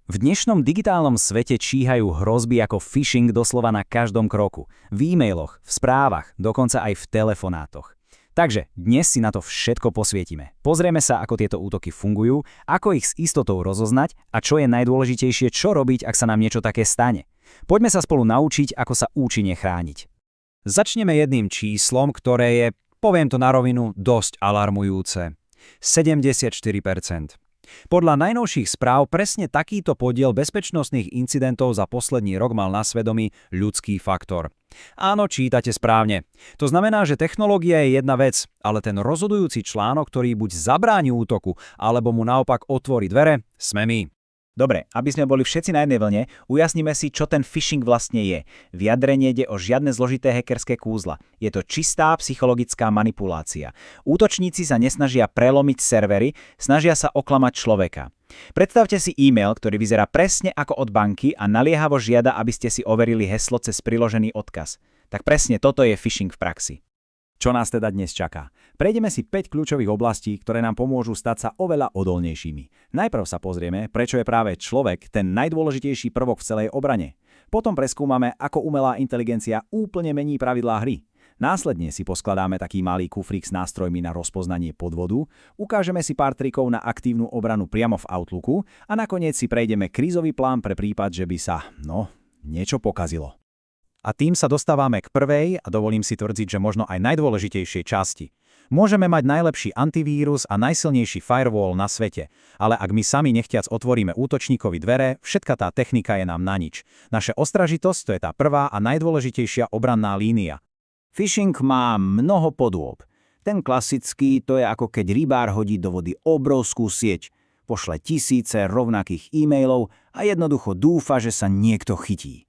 V dnešnom digitálnom svete číhajú hrozby ako phishing doslova na každom kroku. V e-mailoch, v správach, dokonca aj v telefonátoch. Takže dnes si na to všetko posvietime. Pozrieme sa, ako tieto útoky fungujú, ako ich s istotou rozoznať a čo je najdôležitejšie, čo robiť, ak sa nám niečo také stane. Poďme sa spolu naučiť, ako sa účinne chrániť. Začneme jedným číslom, ktoré je, poviem to na rovinu, dosť alarmujúce. 74%. Podľa najnovších správ presne takýto podiel bezpečnostných incidentov za posledný rok mal na svedomí ľudský faktor. Áno, čítate správne. To znamená, že technológia je jedna vec, ale ten rozhodujúci článok, ktorý buď zabráni útoku, alebo mu naopak otvorí dvere, sme my. Dobre, aby sme boli všetci na jednej vlne, ujasnime si, čo ten phishing vlastne je. V jadre nejde o žiadne zložité hackerské kúzla. Je to čistá psychologická manipulácia. Útočníci sa nesnažia prelomiť servery, snažia sa oklamať človeka. Predstavte si e-mail, ktorý vyzerá presne ako od banky a naliehavo žiada, aby ste si overili heslo cez priložený odkaz. Tak presne toto je phishing v praxi. Čo nás teda dnes čaká? Prejdeme si 5 kľúčových oblastí, ktoré nám pomôžu stať sa oveľa odolnejšími. Najprv sa pozrieme, prečo je práve človek ten najdôležitejší prvok v celej obrane. Potom preskúmame, ako umelá inteligencia úplne mení pravidlá hry. Následne si poskladáme taký malý kufrík s nástrojmi na rozpoznanie podvodu, ukážeme si pár trikov na aktívnu obranu priamo v Outlooku a nakoniec si prejdeme krízový plán pre prípad, že by sa, niečo pokazilo. A tým sa dostávame k prvej a dovolím si tvrdziť, že možno aj najdôležitejšej časti. Môžeme mať najlepší antivírus a najsilnejší firewall na svete, ale ak my sami nechtiac otvoríme útočníkovi dvere, všetka tá technika je nám na nič. Naša ostražitosť to je tá prvá a najdôležitejšia obranná línia. Phishing má mnoho podôb. Ten klasický to je ako keď rybár hodí do vody obrovskú sieť, pošle tisíce rovnakých e-mailov a jednoducho dúfa, že sa niekto chytí.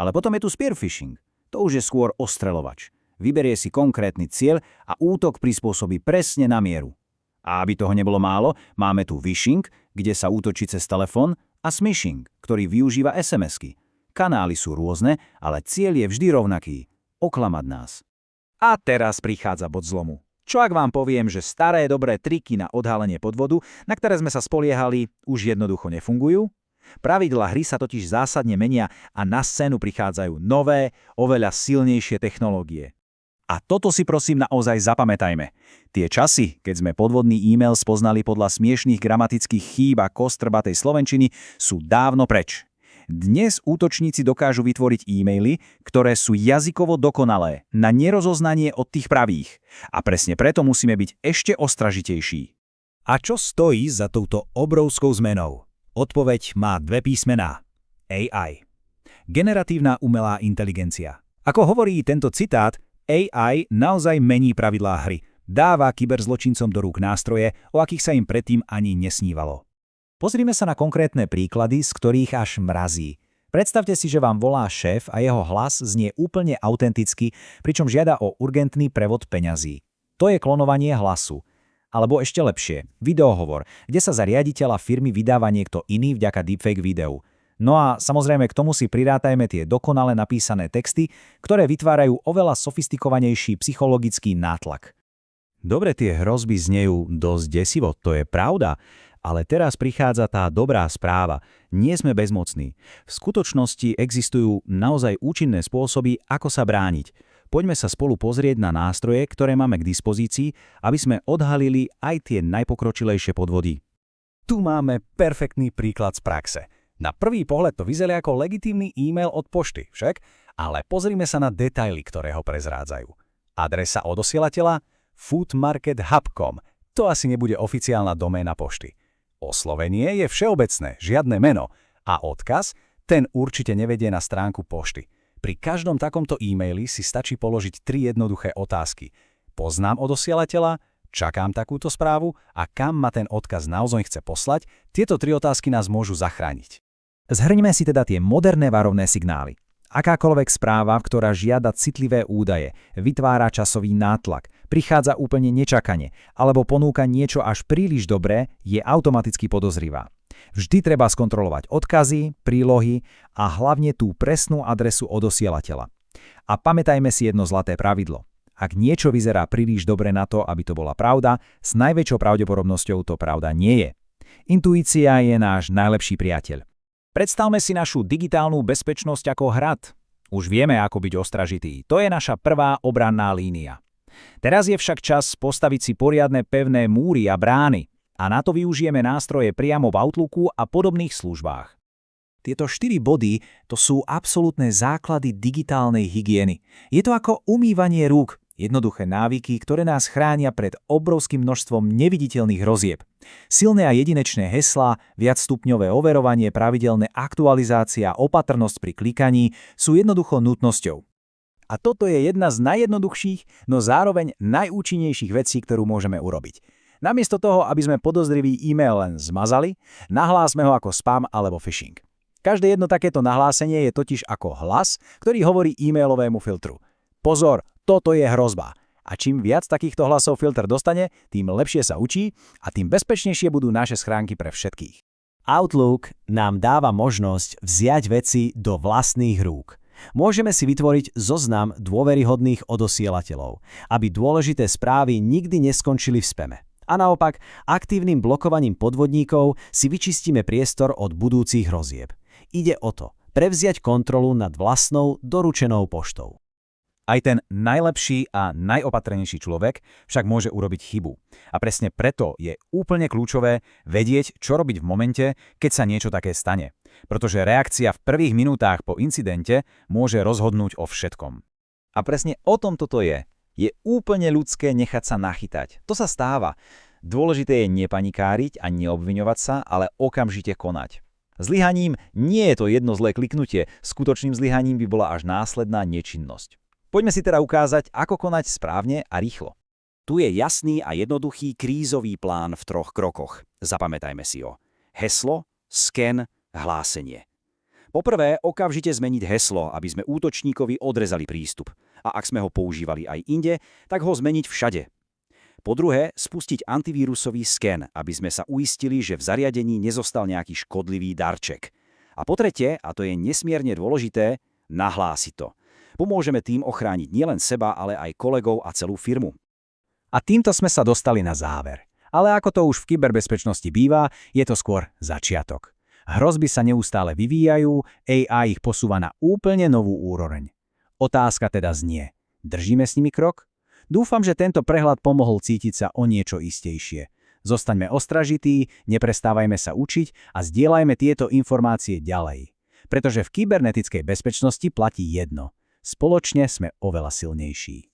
Ale potom je tu spear phishing. To už je skôr ostreľovač. Vyberie si konkrétny cieľ a útok prispôsobí presne na mieru. A aby toho nebolo málo, máme tu phishing, kde sa útočí cez telefón, a smishing, ktorý využíva SMS-ky. Kanály sú rôzne, ale cieľ je vždy rovnaký – oklamať nás. A teraz prichádza bod zlomu. Čo ak vám poviem, že staré dobré triky na odhalenie podvodu, na ktoré sme sa spoliehali, už jednoducho nefungujú? Pravidlá hry sa totiž zásadne menia a na scénu prichádzajú nové, oveľa silnejšie technológie. A toto si prosím naozaj zapamätajme. Tie časy, keď sme podvodný e-mail spoznali podľa smiešných gramatických chýb a kostrbatej slovenčiny, sú dávno preč. Dnes útočníci dokážu vytvoriť e-maily, ktoré sú jazykovo dokonalé, na nerozoznanie od tých pravých. A presne preto musíme byť ešte ostražitejší. A čo stojí za touto obrovskou zmenou? Odpoveď má dve písmená. AI. Generatívna umelá inteligencia. Ako hovorí tento citát, AI naozaj mení pravidlá hry. Dáva kyberzločincom do rúk nástroje, o akých sa im predtým ani nesnívalo. Pozrime sa na konkrétne príklady, z ktorých až mrazí. Predstavte si, že vám volá šéf a jeho hlas znie úplne autenticky, pričom žiada o urgentný prevod peňazí. To je klonovanie hlasu. Alebo ešte lepšie, videohovor, kde sa za riaditeľa firmy vydáva niekto iný vďaka deepfake videu. No a samozrejme k tomu si prirátajme tie dokonale napísané texty, ktoré vytvárajú oveľa sofistikovanejší psychologický nátlak. Dobre, tie hrozby znejú dosť desivo, to je pravda, ale teraz prichádza tá dobrá správa. Nie sme bezmocní. V skutočnosti existujú naozaj účinné spôsoby, ako sa brániť. Poďme sa spolu pozrieť na nástroje, ktoré máme k dispozícii, aby sme odhalili aj tie najpokročilejšie podvody. Tu máme perfektný príklad z praxe. Na prvý pohľad to vyzerá ako legitímny e-mail od pošty, však? Ale pozrime sa na detaily, ktoré ho prezrádzajú. Adresa odosielateľa foodmarkethub.com. To asi nebude oficiálna doména pošty. Oslovenie je všeobecné, žiadne meno. A odkaz? Ten určite nevedie na stránku pošty. Pri každom takomto e-maili si stačí položiť 3 jednoduché otázky. Poznám odosielateľa, čakám takúto správu a kam ma ten odkaz naozaj chce poslať? Tieto 3 otázky nás môžu zachrániť. Zhrňme si teda tie moderné varovné signály. Akákoľvek správa, ktorá žiada citlivé údaje, vytvára časový nátlak, prichádza úplne nečakane alebo ponúka niečo až príliš dobré, je automaticky podozrivá. Vždy treba skontrolovať odkazy, prílohy a hlavne tú presnú adresu odosielateľa. A pamätajme si jedno zlaté pravidlo. Ak niečo vyzerá príliš dobre na to, aby to bola pravda, s najväčšou pravdepodobnosťou to pravda nie je. Intuícia je náš najlepší priateľ. Predstavme si našu digitálnu bezpečnosť ako hrad. Už vieme, ako byť ostražitý. To je naša prvá obranná línia. Teraz je však čas postaviť si poriadne pevné múry a brány. A na to využijeme nástroje priamo v Outlooku a podobných službách. Tieto 4 body to sú absolútne základy digitálnej hygieny. Je to ako umývanie rúk. Jednoduché návyky, ktoré nás chránia pred obrovským množstvom neviditeľných hrozieb. Silné a jedinečné heslá, viacstupňové overovanie, pravidelné aktualizácia, opatrnosť pri klikaní sú jednoducho nutnosťou. A toto je jedna z najjednoduchších, no zároveň najúčinnejších vecí, ktorú môžeme urobiť. Namiesto toho, aby sme podozrivý e-mail len zmazali, nahlásme ho ako spam alebo phishing. Každé jedno takéto nahlásenie je totiž ako hlas, ktorý hovorí e-mailovému filtru. Pozor, toto je hrozba. A čím viac takýchto hlasov filter dostane, tým lepšie sa učí a tým bezpečnejšie budú naše schránky pre všetkých. Outlook nám dáva možnosť vziať veci do vlastných rúk. Môžeme si vytvoriť zoznam dôveryhodných odosielateľov, aby dôležité správy nikdy neskončili v spame. A naopak, aktívnym blokovaním podvodníkov si vyčistíme priestor od budúcich hrozieb. Ide o to, prevziať kontrolu nad vlastnou doručenou poštou. Aj ten najlepší a najopatrnejší človek však môže urobiť chybu. A presne preto je úplne kľúčové vedieť, čo robiť v momente, keď sa niečo také stane. Pretože reakcia v prvých minútach po incidente môže rozhodnúť o všetkom. A presne o tom toto je. Je úplne ľudské nechať sa nachytať. To sa stáva. Dôležité je nepanikáriť a neobviňovať sa, ale okamžite konať. Zlyhaním nie je to jedno zlé kliknutie, skutočným zlyhaním by bola až následná nečinnosť. Poďme si teda ukázať, ako konať správne a rýchlo. Tu je jasný a jednoduchý krízový plán v 3 krokoch. Zapamätajme si ho. Heslo, sken, hlásenie. Poprvé, okamžite zmeniť heslo, aby sme útočníkovi odrezali prístup. A ak sme ho používali aj inde, tak ho zmeniť všade. Po druhé, spustiť antivírusový sken, aby sme sa uistili, že v zariadení nezostal nejaký škodlivý darček. A po tretie, a to je nesmierne dôležité, nahlásiť to. Pomôžeme tým ochrániť nielen seba, ale aj kolegov a celú firmu. A týmto sme sa dostali na záver. Ale ako to už v kyberbezpečnosti býva, je to skôr začiatok. Hrozby sa neustále vyvíjajú, AI ich posúva na úplne novú úroveň. Otázka teda znie, držíme s nimi krok? Dúfam, že tento prehľad pomohol cítiť sa o niečo istejšie. Zostaňme ostražití, neprestávajme sa učiť a zdieľajme tieto informácie ďalej. Pretože v kybernetickej bezpečnosti platí jedno. Spoločne sme oveľa silnejší.